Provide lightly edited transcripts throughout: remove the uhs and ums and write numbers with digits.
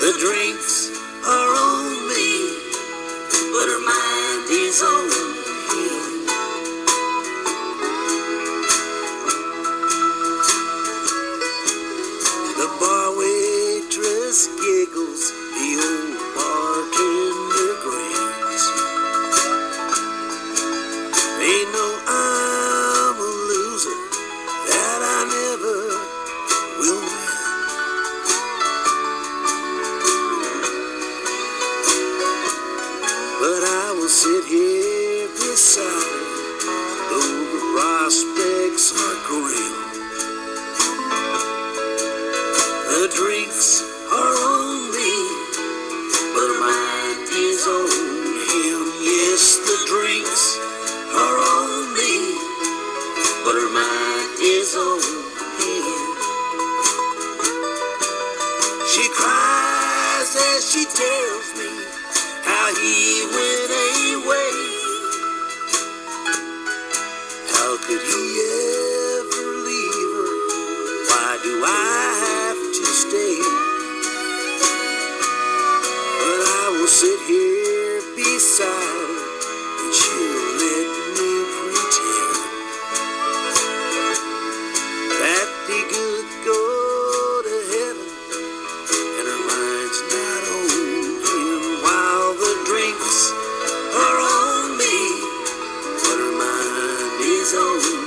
The drinks are on me, but her mind is on him. The bar waitress giggles, the old bartender grins. They know I'm a loser, that I never will win. But I will sit here beside her, though the prospects are grim. The drinks are on me, but her mind is on him. Yes, the drinks are on me, but her mind is on him. She cries as she tells me how he went away. How could he ever leave her? Why do I have to stay? But I will sit here beside her, and she'll let me pretend that the good go to heaven, and her mind's not on him. While the drinks are on me, but her mind is on him.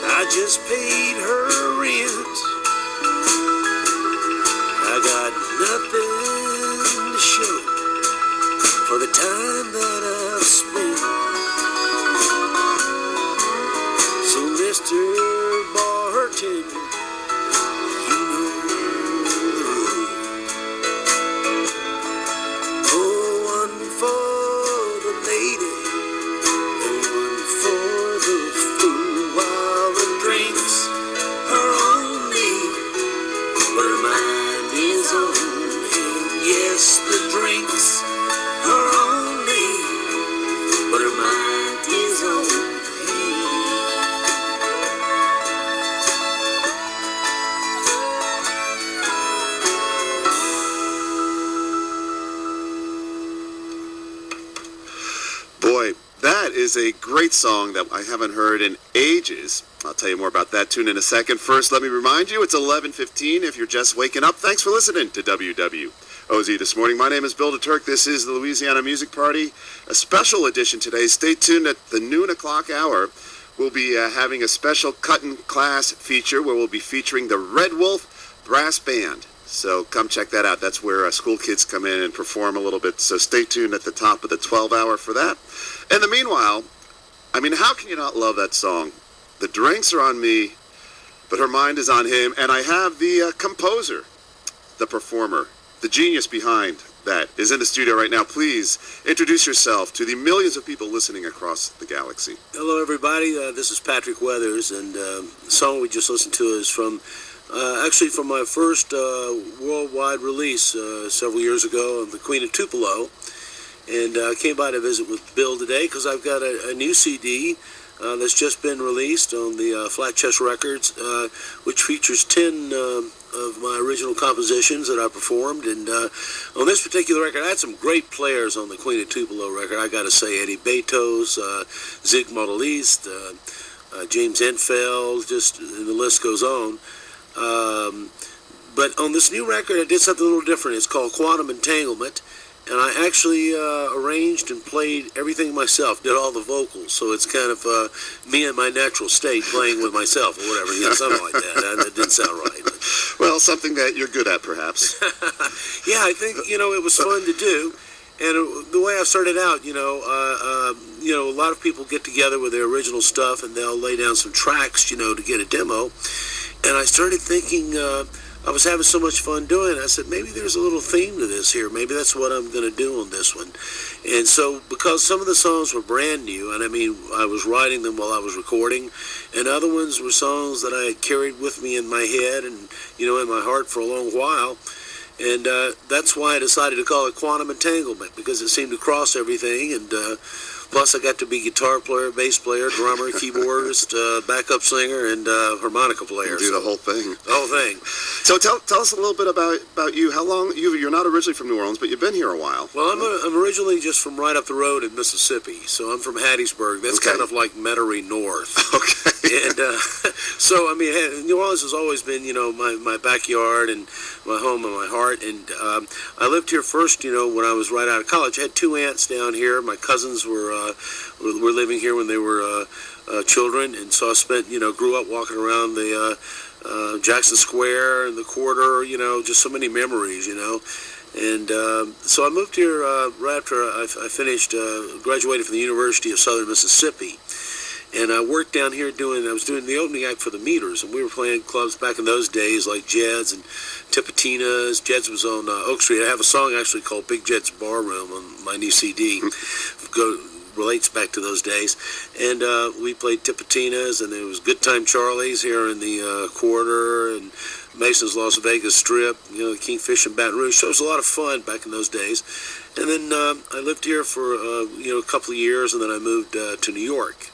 I just paid her rent. I got nothing to show for the time that I've spent. So Mr. Bartender, you know the rule. Oh, one for the lady and one for the fool, while the drinks are on me, but her mind is on him. Yes, the drinks are on me, but her mind is on him. Boy, that is a great song that I haven't heard in ages. I'll tell you more about that tune in a second. First, let me remind you, it's 11:15 if you're just waking up. Thanks for listening to WWOZ This Morning. My name is Bill DeTurk. This is the Louisiana Music Party, a special edition today. Stay tuned at the noon o'clock hour. We'll be having a special cut-in class feature where we'll be featuring the Red Wolf Brass Band. So come check that out. That's where school kids come in and perform a little bit. So stay tuned at the top of the 12 hour for that. In the meanwhile, I mean, how can you not love that song? The drinks are on me, but her mind is on him. And I have the composer, the performer, the genius behind that is in the studio right now. Please introduce yourself to the millions of people listening across the galaxy. Hello, everybody. This is Patrick Weathers, and the song we just listened to is from actually from my first worldwide release several years ago of The Queen of Tupelo. And I came by to visit with Bill today because I've got a new CD that's just been released on the Flat Chest Records, which features 10 of my original compositions that I performed. And on this particular record, I had some great players on the Queen of Tupelo record. I got to say, Eddie Betos, Zig Modeliste, James Enfeld, just and the list goes on. But on this new record, I did something a little different. It's called Quantum Entanglement, and I actually arranged and played everything myself, did all the vocals. So it's kind of me in my natural state playing with myself or whatever, something like that. That didn't sound right. But. Well, something that you're good at, perhaps. Yeah, I think, it was fun to do. And the way I started out, a lot of people get together with their original stuff and they'll lay down some tracks, to get a demo. And I started thinking, I was having so much fun doing it. I said, maybe there's a little theme to this here. Maybe that's what I'm going to do on this one. And so, because some of the songs were brand new, and I was writing them while I was recording, and other ones were songs that I had carried with me in my head and, in my heart for a long while. And that's why I decided to call it Quantum Entanglement, because it seemed to cross everything. And plus, I got to be guitar player, bass player, drummer, keyboardist, backup singer, and harmonica player. You do the whole thing. The whole thing. So tell us a little bit about you. How long you're not originally from New Orleans, but you've been here a while. Well, I'm originally just from right up the road in Mississippi. So I'm from Hattiesburg. That's kind of like Metairie North. Okay. And so New Orleans has always been my backyard and my home and my heart. And I lived here first when I was right out of college. I had two aunts down here. My cousins were living here when they were children, and so I spent grew up walking around the Jackson Square and the quarter, just so many memories, And so I moved here right after I finished, graduated from the University of Southern Mississippi. And I worked down here I was doing the opening act for the Meters, and we were playing clubs back in those days like Jed's and Tipitina's. Jed's was on Oak Street. I have a song actually called Big Jed's Barroom on my new CD. Relates back to those days. And we played Tipitina's, and there was Good Time Charlie's here in the quarter, and Mason's Las Vegas Strip, Kingfish and Baton Rouge. So it was a lot of fun back in those days. And then I lived here for a couple of years, and then I moved to New York.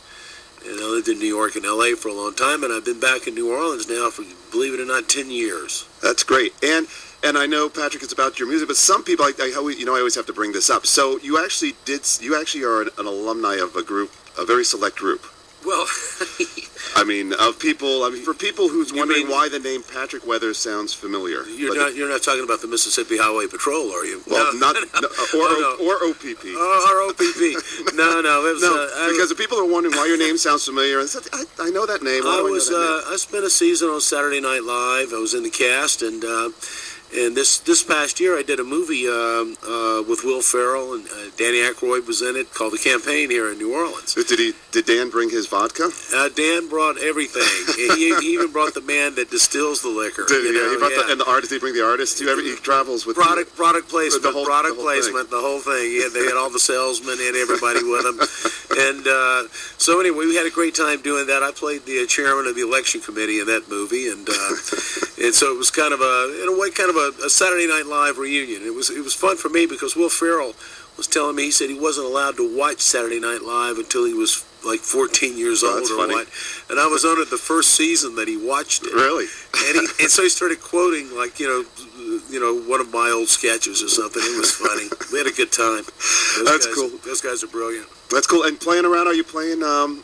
And I lived in New York and L.A. for a long time, and I've been back in New Orleans now for, believe it or not, 10 years. That's great. And I know, Patrick, it's about your music, but some people, I always have to bring this up. So you actually are an alumni of a very select group. Well, of people. For people who's wondering why the name Patrick Weathers sounds familiar. You're not talking about the Mississippi Highway Patrol, are you? Well, no. or OPP. Or OPP. No. It was, because the people are wondering why your name sounds familiar. I know that name. I spent a season on Saturday Night Live. I was in the cast, and this past year I did a movie with Will Ferrell, and Danny Aykroyd was in it, called The Campaign here in New Orleans. Did Dan bring his vodka? Dan brought everything. he even brought the man that distills the liquor. Did he? And the artist. Did he bring the artist too? He travels with product placement, the whole thing. Yeah, they had all the salesmen and everybody with them. And so anyway, we had a great time doing that. I played the chairman of the election committee in that movie, and so it was kind of a Saturday Night Live reunion. It was fun for me because Will Ferrell was telling me, he said he wasn't allowed to watch Saturday Night Live until he was like 14 years old or funny. what. And I was on it the first season that he watched it. Really? And so he started quoting one of my old sketches or something. It was funny. We had a good time. Cool. Those guys are brilliant. That's cool. And playing around, are you playing around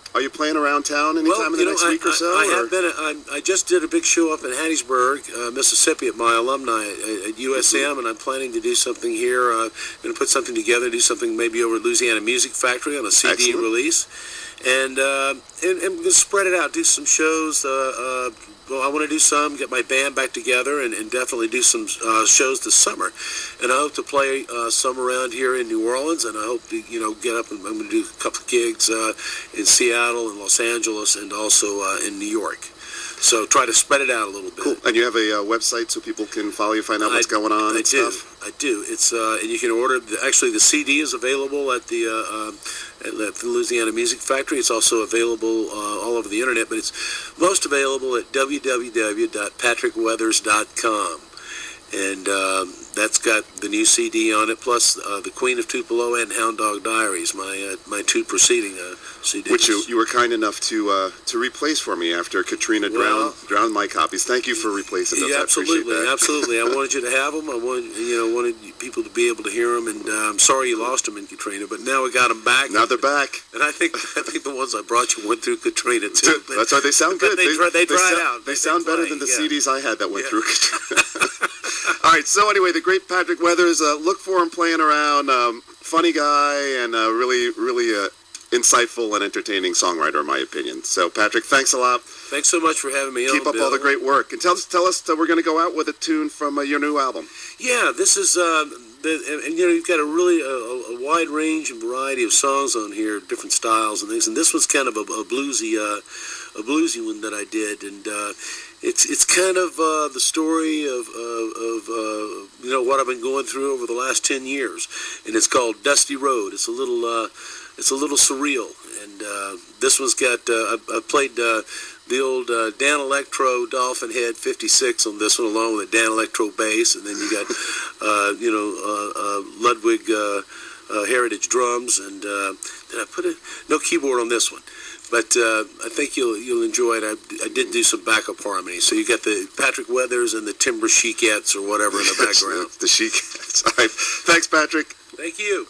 town anytime in the next week or so? I have been. I just did a big show up in Hattiesburg, Mississippi, at my alumni at USM, and I'm planning to do something here. I'm going to put something together, do something maybe over at Louisiana Music Factory on a CD release, and just spread it out, do some shows. I want to do some, get my band back together, and definitely do some shows this summer. And I hope to play some around here in New Orleans, and I hope to, get up and I'm going to do a couple of gigs in Seattle and Los Angeles and also in New York. So try to spread it out a little bit. Cool. And you have a website so people can follow you, find out what's going on and stuff? I do. It's and you can order. Actually, the CD is available at the Louisiana Music Factory. It's also available all over the internet, but it's most available at www.patrickweathers.com. And that's got the new CD on it, plus the Queen of Tupelo and Hound Dog Diaries, my two preceding CDs. Which you were kind enough to replace for me after Katrina drowned my copies. Thank you for replacing those. Yeah, absolutely, I appreciate that. absolutely. I wanted you to have them. I wanted people to be able to hear them, and I'm sorry you lost them in Katrina, but now we got them back. Now they're back. And I think the ones I brought you went through Katrina too. But, that's why they sound good. They dry out. They sound better than the CDs I had that went through Katrina. All right, so anyway, the great Patrick Weathers, look for him playing around. Funny guy and really insightful and entertaining songwriter, in my opinion. So, Patrick, thanks a lot. Thanks so much for having me on, Keep up Bill. all the great work. And tell us we're going to go out with a tune from your new album. Yeah, this is, and you've got a really a wide range and variety of songs on here, different styles and things. And this was kind of a bluesy one that I did, and it's kind of the story of what I've been going through over the last 10 years, and it's called Dusty Road. It's a little surreal, and this one's got I played the old Dan Electro Dolphin Head 56 on this one, along with a Dan Electro bass, and then you got Ludwig Heritage drums, and did I put no keyboard on this one? But I think you'll enjoy it. I did do some backup harmony. So you got the Patrick Weathers and the Timber Chicettes or whatever in the background. The Chicettes. All right. Thanks, Patrick. Thank you.